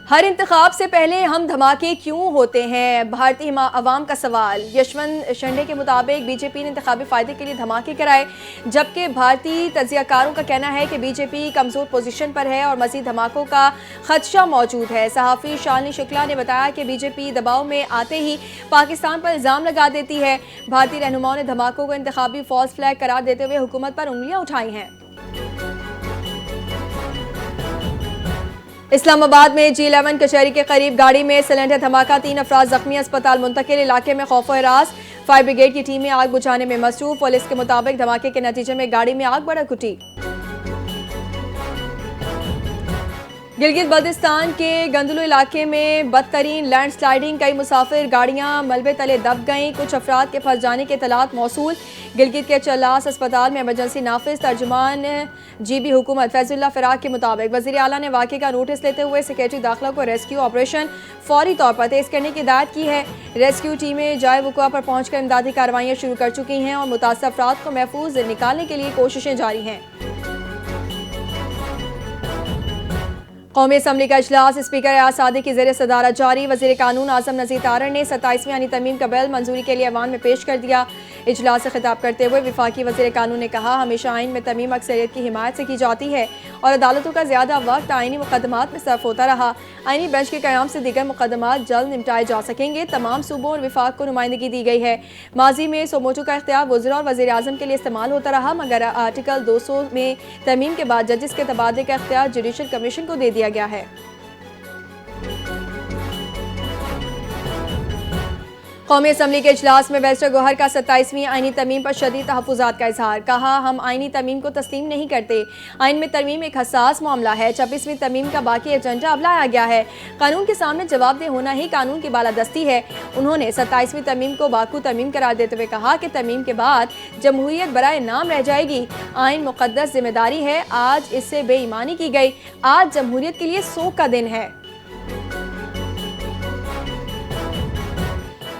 हर इंतखाब से पहले हम धमाके क्यों होते हैं, भारतीय अवाम का सवाल। यशवंत शिंदे के मुताबिक बीजेपी ने इंतखाबी फायदे के लिए धमाके कराए, जबकि भारतीय तजियाकारों का कहना है कि बीजेपी कमजोर पोजीशन पर है और मजीद धमाकों का खदशा मौजूद है। सहाफ़ी शालिनी शुक्ला ने बताया कि बीजेपी दबाव में आते ही पाकिस्तान पर इल्ज़ाम लगा देती है। भारतीय रहनुमाओं ने धमाकों को इंतखाबी फॉल्स फ्लैग करार देते हुए हुकूमत पर उंगलियां उठाई हैं। इस्लामाबाद में G11 कचहरी के करीब गाड़ी में सिलेंडर धमाका, 3 अफराद जख्मी, अस्पताल मुंतकिल। इलाके में खौफ और हरास, फायर ब्रिगेड की टीमें आग बुझाने में मसरूफ। पुलिस के मुताबिक धमाके के नतीजे में गाड़ी में आग भड़क उठी। गिलगित बल्तिस्तान के गंदलू इलाके में बदतरीन लैंडस्लाइडिंग, कई मुसाफिर गाड़ियां मलबे तले दब गईं, कुछ अफराद के फंस जाने के इत्तलात मौसूल। गिलगित के चलास अस्पताल में इमरजेंसी नाफिज। तर्जुमान GB हुकूमत फैजुल्लाह फिराक के मुताबिक वज़ीर आला ने वाक़े का नोटिस लेते हुए सेक्रेटरी दाखिला को रेस्क्यू ऑपरेशन फौरी तौर पर तेज़ करने की हिदायत की है। रेस्क्यू टीमें जाए वक़ुआ पर पहुंचकर इमदादी कार्रवाइयाँ शुरू कर चुकी हैं और मुतासर अफराद को महफूज निकालने के लिए कोशिशें जारी हैं। कौमी असम्बली का इजलास स्पीकर एयाज सादिक की ज़ेर सदारत जारी। वज़ीर कानून आज़म नज़ीर तारड़ ने 27वीं आईनी तरमीम का बिल मंजूरी के लिए ऐवान में पेश कर दिया। इजलास से खिताब करते हुए वफाकी वज़ीर कानून ने कहा, हमेशा आइन में तरमीम अक्सरियत की हिमायत से की जाती है और अदालतों का ज़्यादा वक्त आइनी मुकदमात में सर्फ होता रहा। आइनी बेंच के क़याम से दीगर मुकदमात जल्द निपटाए जा सकेंगे। तमाम सूबों और विफाक को नुमाइंदगी दी गई है। माजी में सोमोटो का इख्तियार वज़रा और वज़ीर आज़म के लिए इस्तेमाल होता रहा, मगर आर्टिकल 200 में तरमीम के बाद जजिस के तबादले का इख्तियार जुडिशल कमीशन को दे दिया गया है। कौमी असम्बली के इजलास में बैरिस्टर गौहर का 27वीं आइनी तरमीम पर शदीद तहफ़्फ़ुज़ात का इजहार। कहा, हम आइनी तरमीम को तस्लीम नहीं करते। आइन में तरमीम एक हसास मामला है। 26वीं तरमीम का बाकी एजेंडा अब लाया गया है। कानून के सामने जवाबदेह होना ही कानून की बालादस्ती है। उन्होंने 27वीं तरमीम को बाकू तरमीम करार देते हुए कहा कि तरमीम के बाद जमहूरियत बराए नाम रह जाएगी। आइन मुक़द्दस जिम्मेदारी है, आज इससे बेईमानी की गई। आज जमहूरियत के लिए सोग का दिन है।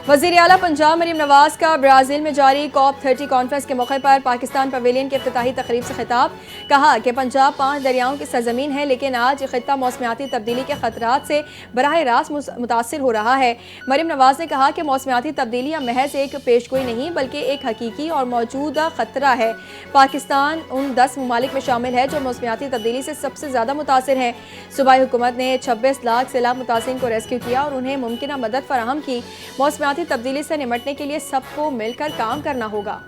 वज़ीर आला पंजाब मरीम नवाज का ब्राज़ील में जारी COP30 कॉन्फ्रेंस के मौके पर पाकिस्तान पवेलियन के इफ्तिताही तकरीब से खिताब। कहा कि पंजाब 5 दरियाओं की सरजमीन है, लेकिन आज ये खित्ता मौसमियाती तब्दीली के खतरात से बराह रास्त मुतासिर हो रहा है। मरीम नवाज ने कहा कि मौसमियाती तब्दीली अब महज एक पेशगोई नहीं बल्कि एक हकीकी और मौजूदा खतरा है। पाकिस्तान उन 10 ममालिक में शामिल है जो मौसमियाती तब्दीली से सबसे ज़्यादा मुतासिर हैं। सूबाई हुकूमत ने 26 लाख सैलाब मुतासिरीन को रेस्क्यू किया और उन्हें मुमकिन मदद फराहम की। मौसमियाती तब्दीली से निपटने के लिए सबको मिलकर काम करना होगा।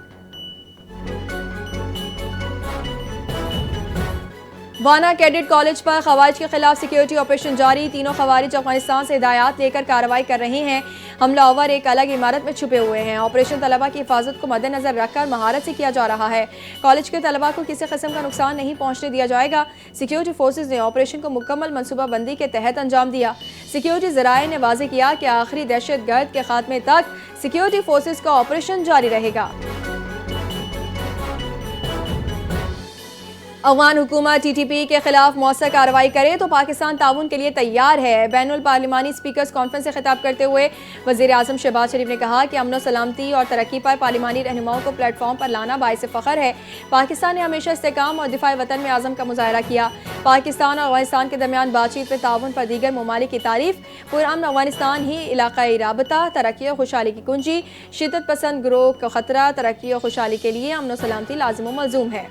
वाना कैडेट कॉलेज पर खवारिज के खिलाफ सिक्योरिटी ऑपरेशन जारी। तीनों खवारिज अफगानिस्तान से हिदायत लेकर कार्रवाई कर रहे हैं। हमलावर एक अलग इमारत में छुपे हुए हैं। ऑपरेशन तलबा की हिफाजत को मद्देनजर रखकर महारत से किया जा रहा है। कॉलेज के तलबा को किसी किस्म का नुकसान नहीं पहुंचने दिया जाएगा। सिक्योरिटी फोर्सेज ने ऑपरेशन को मुकम्मल मनसूबाबंदी के तहत अंजाम दिया। सिक्योरिटी ज़राए ने वाज़ेह किया कि आखिरी दहशतगर्द के खात्मे तक सिक्योरिटी फोर्सेज का ऑपरेशन जारी रहेगा। अफगान हुकूमत TTP के खिलाफ मौसर कार्रवाई करे तो पाकिस्तान ताउन के लिए तैयार है। बैनुल पार्लिमानी स्पीकर्स कॉन्फ्रेंस से खिताब करते हुए वज़ीर आज़म शहबाज शरीफ ने कहा कि अमन सलामती और तरक्की पर पार्लिमानी रहनुमाओं को प्लेटफॉर्म पर लाना बाइस फ़ख्र है। पाकिस्तान ने हमेशा इस्तेकाम और दिफाए वतन में आज़म का मुजाहरा किया। पाकिस्तान और अफगानिस्तान के दरमियान बातचीत में ताउन पर दीगर ममालिक की तारीफ। पुरअमन अफगानिस्तान ही इलाकाई राबता, तरक्की और खुशहाली की कुंजी। शिद्दत पसंद गिरोह का खतरा, तरक्की और खुशहाली के लिए अमन सलामती लाजिम व मलजूम है।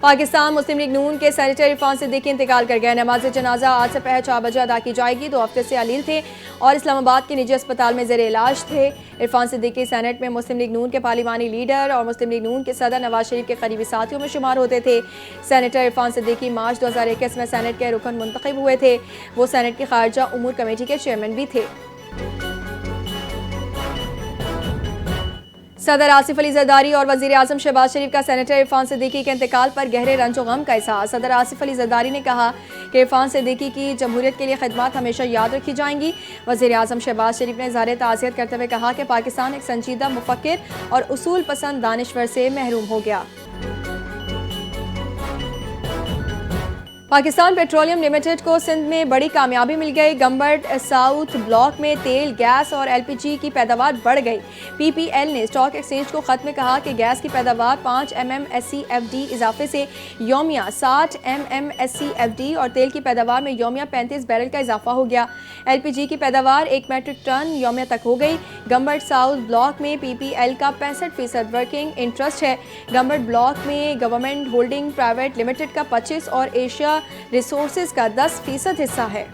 पाकिस्तान मुस्लिम लीग नून के सेनेटर इरफान सिद्दीकी इंतकाल कर गए। नमाज जनाजा आज से पहर 4 बजे अदा की जाएगी। 2 हफ्ते से अलील थे और इस्लामाबाद के निजी अस्पताल में ज़ेर इलाज थे। इरफान सिद्दीकी सेनेट में मुस्लिम लीग नून के पार्लिमानी लीडर और मुस्लिम लीग नून के सदर नवाज शरीफ के करीबी साथियों में शुमार होते थे। सेनेटर इरफान सिद्दीकी मार्च 2021 में सेनेट के रुकन मुंतखब हुए थे। वो सेनेट की खारजा उमूर कमेटी के चेयरमैन भी थे। सदर आसिफ अली जरदारी और वज़ीर आज़म शहबाज शरीफ का सेनेटर इरफान सिद्दीकी के इंतकाल पर गहरे रंज व गम का इज़हार। सदर आसिफ अली जरदारी ने कहा कि इरफान सिद्दीकी की जमहूरियत के लिए खिदमत हमेशा याद रखी जाएंगी। वज़ीर आज़म शहबाज शरीफ ने इज़हार ताज़ियत करते हुए कहा कि पाकिस्तान एक संजीदा मुफक्किर और उसूल पसंद दानिश्वर से महरूम हो गया। पाकिस्तान पेट्रोलियम लिमिटेड को सिंध में बड़ी कामयाबी मिल गई। गंबर्ड साउथ ब्लॉक में तेल, गैस और LPG की पैदावार बढ़ गई। PPL ने स्टॉक एक्सचेंज को खत में कहा कि गैस की पैदावार 5 MMSCFD इजाफे से योमिया 60 MMSCFD और तेल की पैदावार में योमिया 35 बैरल का इजाफा हो गया। LPG की पैदावार 1 मीट्रिक टन योमिया तक हो गई। गंबर्ड साउथ ब्लॉक में PPL का 65% वर्किंग इंटरेस्ट है। गंबर्ड ब्लॉक में गवर्नमेंट होल्डिंग प्राइवेट लिमिटेड का 25 और एशिया रिसोर्सेज का 10% हिस्सा है।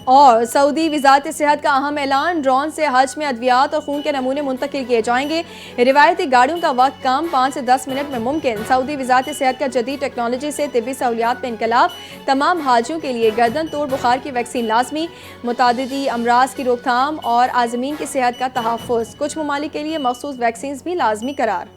और सऊदी वज़ारत सेहत का अहम ऐलान, ड्रोन से हज में अद्वियात और खून के नमूने मुंतकिल किए जाएंगे। रिवायती गाड़ियों का वक्त कम, 5 से 10 मिनट में मुमकिन। सऊदी वज़ारत सेहत का जदीद टेक्नोलॉजी से तिब्बी सहूलियात में इनकलाब। तमाम हाजियों के लिए गर्दन तोड़ बुखार की वैक्सीन लाजमी। मुतादिदी अमराज की रोकथाम और आज़मीन की सेहत का तहफ़्फ़ुज़। कुछ ममालिक के लिए मखसूस वैक्सीन भी लाजमी करार।